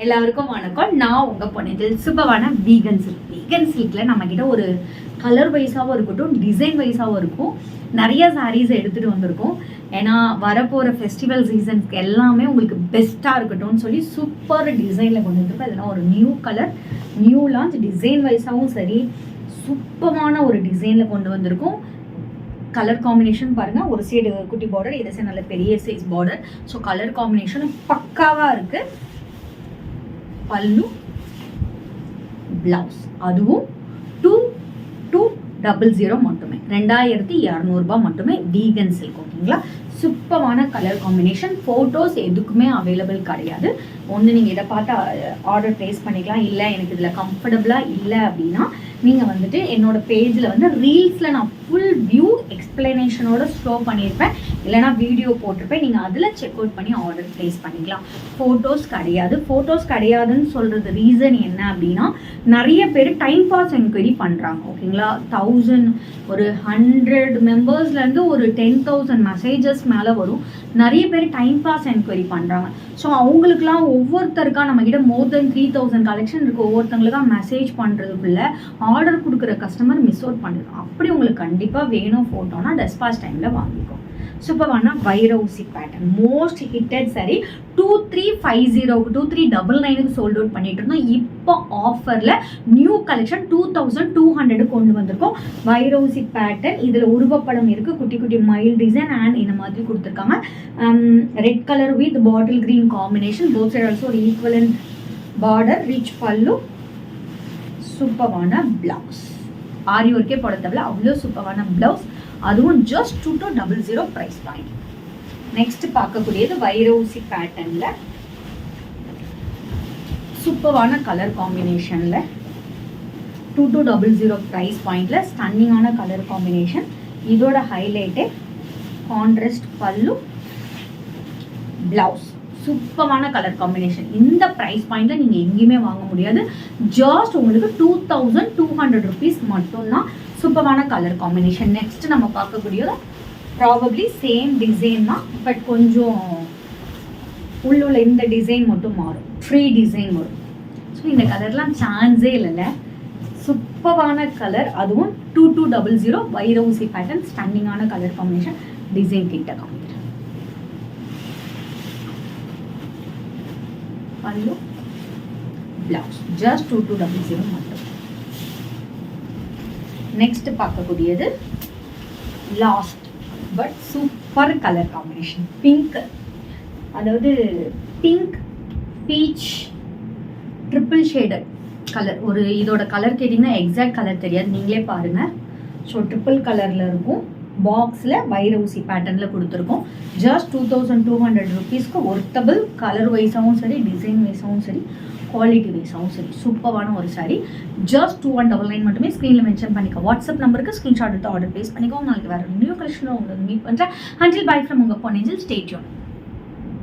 எல்லாருக்கும் வணக்கம். நான் உங்க பொண்ணில் சூப்பரான வீகன் சில்க். வீகன் சில்க்ல நம்ம கிட்ட ஒரு கலர் வைஸாகவும் இருக்கட்டும், டிசைன் வைஸாகவும் இருக்கும். நிறைய சாரீஸ் எடுத்துட்டு வந்திருக்கோம். ஏன்னா வரப்போகிற ஃபெஸ்டிவல் சீசன்ஸ்க்கு எல்லாமே உங்களுக்கு பெஸ்ட்டாக இருக்கட்டும்னு சொல்லி சூப்பர் டிசைனில் கொண்டு வந்துருக்கோம். இதெல்லாம் ஒரு new colour, new launch, design வைஸாகவும் சரி சூப்பரான ஒரு டிசைனில் கொண்டு வந்திருக்கோம். கலர் காம்பினேஷன் பாருங்கள், ஒரு சைடு குட்டி பார்டர், இதை சைடு நல்ல பெரிய சைஸ் பார்டர். ஸோ கலர் காம்பினேஷனும் பக்காவாக இருக்குது. பல்லு, பிளவுஸ், அதுவும் 2200 மட்டுமே, 2200 மட்டுமே. Vegan silk. ஓகேங்களா? சூப்பரான கலர் காம்பினேஷன். ஃபோட்டோஸ் எதுக்குமே அவைலபிள் கிடையாது. ஒன்று நீங்கள் இதை பார்த்து ஆர்டர் ப்ளேஸ் பண்ணிக்கலாம். இல்லை எனக்கு இதில் கம்ஃபர்டபுளாக இல்லை அப்படின்னா நீங்கள் வந்துட்டு என்னோட பேஜில் வந்து ரீல்ஸில் நான் ஃபுல் வியூ எக்ஸ்பிளனேஷனோட ஷோ பண்ணியிருப்பேன், இல்லைனா வீடியோ போட்டிருப்பேன். நீங்கள் அதில் செக் அவுட் பண்ணி ஆர்டர் ப்ளேஸ் பண்ணிக்கலாம். ஃபோட்டோஸ் கிடையாது. ஃபோட்டோஸ் கிடையாதுன்னு சொல்கிறது ரீசன் என்ன அப்படின்னா, நிறைய பேர் டைம் பாஸ் என்கொயரி பண்ணுறாங்க. ஓகேங்களா? 1000 ஒரு 100 மெம்பர்ஸ்லேருந்து ஒரு 10,000 மெசேஜஸ் மேலே வரும். நிறைய பேர் டைம் பாஸ் என்கொயரி பண்ணுறாங்க. ஸோ அவங்களுக்குலாம் ஒவ்வொருத்தருக்கா நம்மக்கிட்ட மோர் தென் 3000 கலெக்ஷன் இருக்குது. ஒவ்வொருத்தங்களுக்காக மெசேஜ் பண்ணுறதுக்குள்ள ஆர்டர் கொடுக்குற கஸ்டமர் மிஸ் அவுட் பண்ணிடும். அப்படி உங்களுக்கு கண்டிப்பாக வேணும் ஃபோட்டோனா டெஸ்பாச் டைமில் வாங்கிக்கும். சூப்பரான வைரவுசி பேட்டர்ன், மோஸ்ட் ஹிட்டட் சாரி. 2350க்கு 2399க்கு சோல்ட் அவுட் பண்ணிட்டு இருந்தோம். இப்போ ஆஃபரில் நியூ கலெக்ஷன் 2200 கொண்டு வந்திருக்கோம். வைரவுசி பேட்டர்ன், இதில் உருவப்படம் இருக்குது, குட்டி குட்டி மைல் டிசைன் அண்ட் இந்த மாதிரி கொடுத்துருக்காங்க. Red colour with bottle green combination. Both side also ஒரு ஈக்குவலன்ட் பார்டர், ரிச் பல்லு, சூப்பரான பிளவுஸ். ஆரி ஒர்க்கே போட தேவையில்ல, அவ்வளோ சூப்பரான பிளவுஸ். அதுவும் ஜஸ்ட் 2200 ப்ரைஸ் பாயிண்ட். நெக்ஸ்ட் பார்க்கக்கூடியது வைரவுசி பேட்டர்னில் சூப்பரான கலர் காம்பினேஷனில் 2200 ப்ரைஸ் பாயிண்டில் ஸ்டன்னிங்கான கலர் காம்பினேஷன். இதோட ஹைலைட்டே கான்ட்ராஸ்ட் பல்லு, பிளவுஸ். சூப்பரான கலர் காம்பினேஷன். இந்த ப்ரைஸ் பாயிண்டில் நீங்கள் எங்கேயுமே வாங்க முடியாது. ஜஸ்ட் உங்களுக்கு 2200 ருபீஸ் மட்டும்தான். சூப்பரான கலர் காம்பினேஷன். நெக்ஸ்ட் நம்ம பார்க்கக்கூடியது ப்ராபப்ளி சேம் டிசைன் தான், பட் கொஞ்சம் உள்ள இந்த டிசைன் மட்டும் மாறும், ஃப்ரீ டிசைன் வரும். ஸோ இந்த கலர்லாம் சான்ஸே இல்லைல்ல. சூப்பரான கலர், அதுவும் 2200 வைரவுசி பேட்டர்ன். ஸ்டன்னிங்கான கலர் காம்பினேஷன். டிசைன் கிட்ட காமிக்கிறேன். பல்லு, பிளவுஸ் ஜஸ்ட் 2200 மட்டும். நெக்ஸ்ட் பார்க்கக்கூடியது last but super colour combination. Pink, அதாவது pink peach triple shaded colour. ஒரு இதோட கலர் கேட்டிங்கன்னா எக்ஸாக்ட் கலர் தெரியாது, நீங்களே பாருங்கள். ஸோ ட்ரிபிள் கலரில் இருக்கும். பாக்ஸில் வைரவுசி பேட்டர்னில் கொடுத்துருக்கோம். ஜஸ்ட் 2200 ருபீஸ்க்கு ஒர்த்தபிள். கலர் வைஸாகவும் சரி, டிசைன் வைஸாகவும் சரி, குவாலிட்டி வைஸாகவும் சரி, சூப்பரான ஒரு சாரி. ஜஸ்ட் 2199 மட்டுமே. ஸ்க்ரீனில் மென்ஷன் பண்ணிக்கோ. வாட்ஸ்அப் நம்பருக்கு ஸ்க்ரீன்ஷாட் எடுத்து ஆர்டர் ப்ளேஸ் பண்ணிக்கோ. நாளைக்கு வேறு நியூ கலெக்ஷனில் உங்களுக்கு மீட் பண்ணுறேன். அண்டில் பை ஃப்ரம் உங்கள் பொன்னியில். Stay tune.